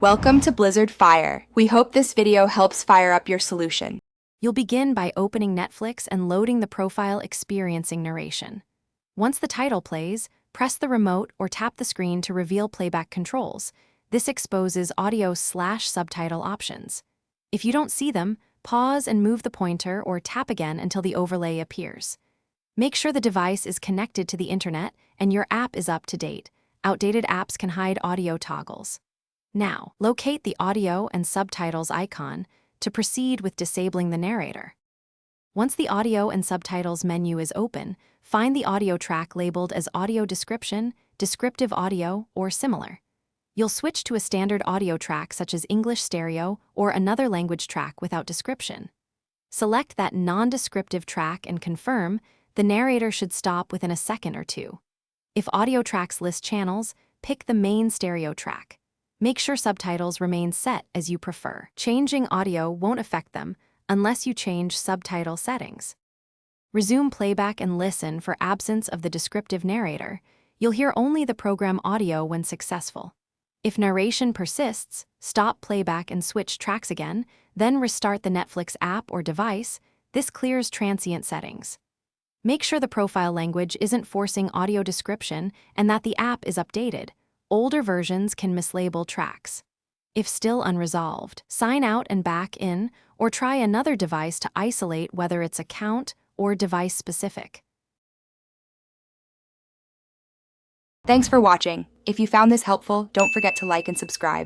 Welcome to Blizzard Fire. We hope this video helps fire up your solution. You'll begin by opening Netflix and loading the profile experiencing narration. Once the title plays, press the remote or tap the screen to reveal playback controls. This exposes audio/subtitle options. If you don't see them, pause and move the pointer or tap again until the overlay appears. Make sure the device is connected to the internet and your app is up to date. Outdated apps can hide audio toggles. Now, locate the audio and subtitles icon to proceed with disabling the narrator. Once the audio and subtitles menu is open, find the audio track labeled as audio description, descriptive audio, or similar. You'll switch to a standard audio track such as English stereo or another language track without description. Select that non-descriptive track and confirm. The narrator should stop within a second or two. If audio tracks list channels, pick the main stereo track. Make sure subtitles remain set as you prefer. Changing audio won't affect them unless you change subtitle settings. Resume playback and listen for absence of the descriptive narrator. You'll hear only the program audio when successful. If narration persists, stop playback and switch tracks again, then restart the Netflix app or device. This clears transient settings. Make sure the profile language isn't forcing audio description and that the app is updated. Older versions can mislabel tracks. If still unresolved, sign out and back in, or try another device to isolate whether it's account or device specific. Thanks for watching. If you found this helpful, don't forget to like and subscribe.